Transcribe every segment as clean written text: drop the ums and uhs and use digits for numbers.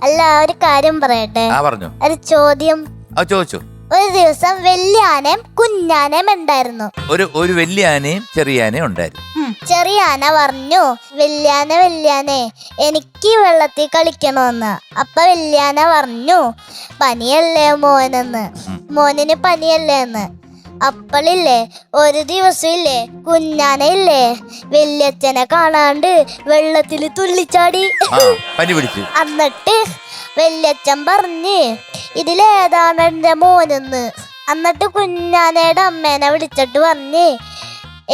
അല്ല, ഒരു കാര്യം പറയട്ടെ. പറഞ്ഞു. ഒരു ചോദ്യം ചോദിച്ചു. ഒരു ദിവസം വലിയ ആനയും കുഞ്ഞാനയും ഉണ്ടായിരുന്നു. ഒരു വലിയ ആനയും ചെറിയ ആനയും ഉണ്ടായിരുന്നു. ചെറിയ ആന പറഞ്ഞു, വല്യാനെ എനിക്ക് വെള്ളത്തിൽ കളിക്കണമെന്ന്. അപ്പൊ വല്യാന പറഞ്ഞു, പനിയല്ലേ മോനിന് പനിയല്ലേ എന്ന്. അപ്പളില്ലേ ഒരു ദിവസം ഇല്ലേ കുഞ്ഞാനയില്ലേ വല്യച്ഛനെ കാണാണ്ട് വെള്ളത്തിൽ തുള്ളിച്ചാടി. എന്നിട്ട് വല്യച്ഛൻ പറഞ്ഞ്, ഇതിലേതാണ് എന്റെ മോനെന്ന്. എന്നിട്ട് കുഞ്ഞാനയുടെ അമ്മേനെ വിളിച്ചിട്ട് പറഞ്ഞ്,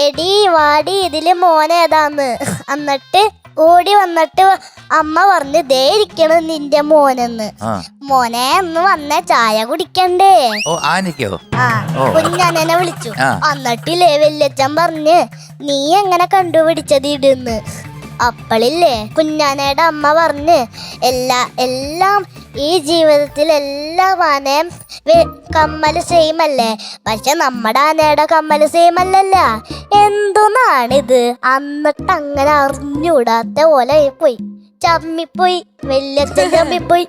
എടി വാടി, ഇതില് മോനേതാന്ന്. എന്നിട്ട് ഓടി വന്നിട്ട് അമ്മ പറഞ്ഞു, ദേ ഇരിക്കണ നിന്റെ മോനെന്ന്. മോനെ എന്ന് വന്ന ചായ കുടിക്കണ്ടേ? കുഞ്ഞാനെ വിളിച്ചു. എന്നിട്ടില്ലേ വല്യച്ഛൻ പറഞ്ഞ്, നീ എങ്ങനെ കണ്ടുപിടിച്ചത് ഇടുന്ന്. അപ്പളില്ലേ കുഞ്ഞാനയുടെ അമ്മ പറഞ്ഞ്, എല്ലാം ഈ ജീവിതത്തിൽ എല്ലാ ആനയും കമ്മല് സെയിം അല്ലേ, പക്ഷെ നമ്മുടെ ആനയുടെ കമ്മല് സെയിം അല്ലല്ല. എന്തൊന്നാണിത്? എന്നിട്ട് അങ്ങനെ അറിഞ്ഞൂടാത്ത പോലെ പോയി ചമ്മിപ്പോയി. വല്യച്ഛൻ ചമ്മിപ്പോയി.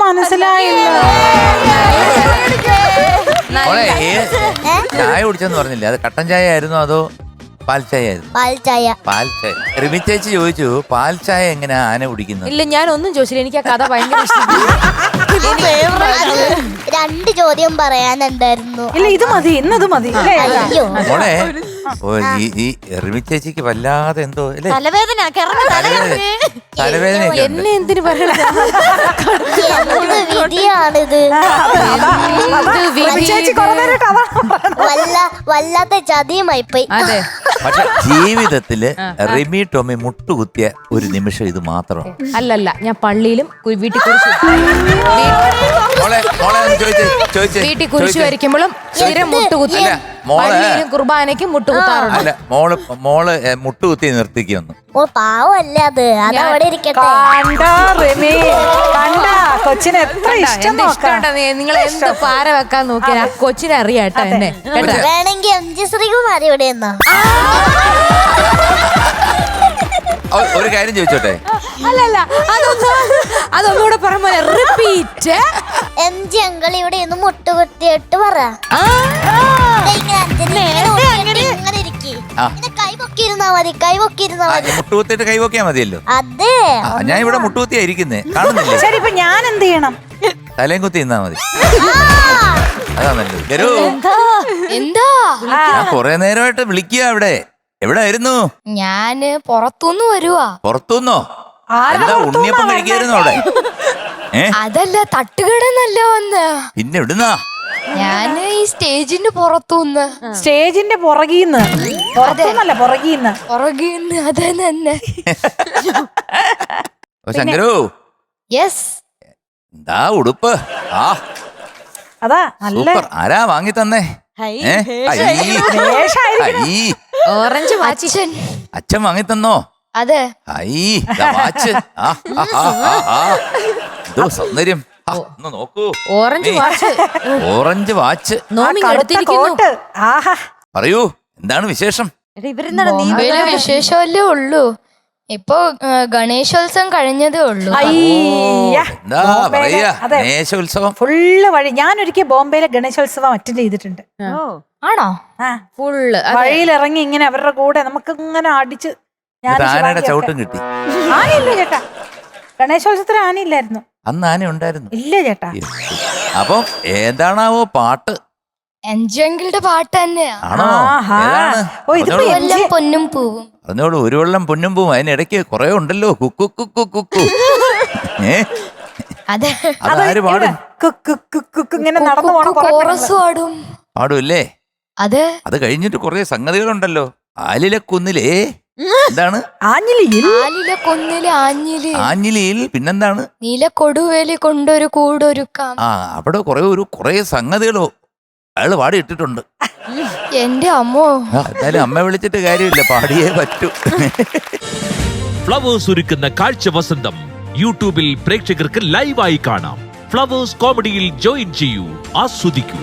മനസ്സിലായില്ല. ചായ കുടിച്ചെന്ന് പറഞ്ഞില്ലേ, അത് കട്ടൻ ചായ ആയിരുന്നോ അതോ പാൽ ചായ? പാൽ ചായ. റിമി ചേച്ചി ചോദിച്ചു, പാൽ ചായ എങ്ങനെയാ ആന കുടിക്കുന്നത്? ഇല്ല, ഞാൻ ഒന്നും ചോദിച്ചില്ല. എനിക്ക് ആ കഥ ഭയങ്കര രണ്ട് ചോദ്യം പറയാനുണ്ടായിരുന്നു. ഇല്ല, ഇത് മതി, ഇന്നത് മതി. മോളെ, ഈ റിമി ചേച്ചിക്ക് വല്ലാതെ എന്തോ തലവേദന എന്നെ എന്തിനു വിധിയാണിത്. വല്ലാത്ത ചതിയുമായി പോയി. പക്ഷെ ജീവിതത്തില് റിമി ടോമി മുട്ടുകുത്തിയ ഒരു നിമിഷം ഇത് മാത്രം. അല്ലല്ല, ഞാൻ പള്ളിയിലും വീട്ടിൽ കുരിശ് വരയ്ക്കുമ്പോഴും സ്ഥിരം മുട്ടുകുത്തി. പള്ളിയിലും കുർബാനയ്ക്കും മുട്ടുകുത്താറുണ്ട്. അല്ല, മോള് മുട്ടുകുത്തി നിർത്തിക്കുന്നു. ഓ പാവല്ലേ അത്, അതവിടെ ഇരിക്കട്ടെ. കൊച്ചിനെ എത്ര ഇഷ്ടമുണ്ടോ? നിങ്ങൾ എന്ത് പാര വെക്കാൻ നോക്കിയാൽ ആ കൊച്ചിനെ അറിയാട്ടോ എന്നെ. വേണമെങ്കിൽ MG ശ്രീകുമാർ ഇവിടെ നിന്നോ? ഒരു കാര്യം ചോദിച്ചോട്ടെ? അല്ലല്ല, അതൊന്നുകൂടെ പറഞ്ഞ റിപ്പീറ്റ്. MG അങ്കിൾ ഇവിടെ നിന്ന് മുട്ടുകുത്തിയിട്ട് പറ. മുട്ടുകുത്തിട്ട് കൈവക്കിയാ മതിയല്ലോ. അതെ, ഞാൻ ഇവിടെ മുട്ടുകുത്തിയാ ഇരിക്കുന്നേ, കാണുന്നില്ലേ? ശരി, ഇപ്പൊ ഞാൻ എന്ത് ചെയ്യണം? തലയും കുത്തി നിന്നാ മതി. അതാ നല്ലത്. എന്താ? ഞാൻ കൊറേ നേരമായിട്ട് വിളിക്കുക. അവിടെ എവിടെയായിരുന്നു? ഞാന് പുറത്തുനിന്ന് വരുവാ. പുറത്തുനിന്നോ? എന്താ ഉണ്ണിയപ്പം കഴിക്കായിരുന്നു അവിടെ? അതല്ല, തട്ടുകടന്നല്ല വന്ന്. പിന്നെ എവിടുന്നാ? ഞാന് ഈ സ്റ്റേജിന്റെ പുറത്തുനിന്ന്. സ്റ്റേജിന്റെ പുറകീന്ന്? പുറത്തുനിന്നല്ല, പുറകീന്ന്. അതെ തന്നെ. ശങ്കരു, യെസ്. എന്താ ഉടുപ്പ്? അതാ നല്ല. ആരാ വാങ്ങി തന്നേ? ഓറഞ്ച് വാച്ചൻ. അച്ഛൻ വാങ്ങി തന്നോ? അതെ. വാച്ച്. സൗന്ദര്യം. നോക്കൂ, ഓറഞ്ച് വാച്ച്. Orange watch. പറയൂ, എന്താണ് വിശേഷം? വിശേഷമല്ലേ ഉള്ളൂ. ഇപ്പൊ ഗണേശോത്സവം കഴിഞ്ഞതേ ഉള്ളൂ. എന്താ പറയാ, ഗണേശോത്സവം ഫുള്ള് വഴി. ഞാൻ ഒരിക്കൽ ബോംബെയിലെ ഗണേശോത്സവം അറ്റൻഡ് ചെയ്തിട്ടുണ്ട്. ആണോ? ഫുള്ള് വഴിയിലിറങ്ങി ഇങ്ങനെ അവരുടെ കൂടെ നമുക്ക് ഇങ്ങനെ അടിച്ച്. ആനയുടെ ചവിട്ടും കിട്ടി. ആനയില്ല ചേട്ടാ, ഗണേശോത്സവത്തിന് ആനയില്ലായിരുന്നു. അന്ന് ആന ഉണ്ടായിരുന്നു? ഇല്ല ചേട്ടാ. അപ്പം ഏതാണാവോ പാട്ട്? എൻജോയുടെ പാട്ട് തന്നെയാ. ആണോ? പൊന്നും പൂവും. പറഞ്ഞോളൂ, ഒരു വെള്ളം പൊന്നും പൂവും. അതിനിടയ്ക്ക് കൊറേ ഉണ്ടല്ലോ. കുക്കു കുക്കു കുക്കു. അതാര് പാടും? ഇങ്ങനെ നടന്നു പാടും. പാടുമല്ലേ? അതെ. അത് കഴിഞ്ഞിട്ട് കൊറേ സംഗതികളുണ്ടല്ലോ. ആലിലെ കുന്നിലേ എന്താണ്? ആഞ്ഞിലിയിൽ പിന്നെന്താണ്? നീലക്കൊടുവേലി കൊണ്ടൊരു കൂടൊരുക്കാം. അവിടെ കൊറേ സംഗതികളോ അയാള് പാടി ഇട്ടിട്ടുണ്ട്. എന്റെ അമ്മോ, എന്തായാലും അമ്മ വിളിച്ചിട്ട് കാര്യമില്ല, പാടിയേ പറ്റൂ. ഫ്ലവേഴ്സ് ഒരുക്കുന്ന കാഴ്ച വസന്തം യൂട്യൂബിൽ പ്രേക്ഷകർക്ക് ലൈവായി കാണാം. ഫ്ലവേഴ്സ് കോമഡിയിൽ ജോയിൻ ചെയ്യൂ, ആസ്വദിക്കൂ.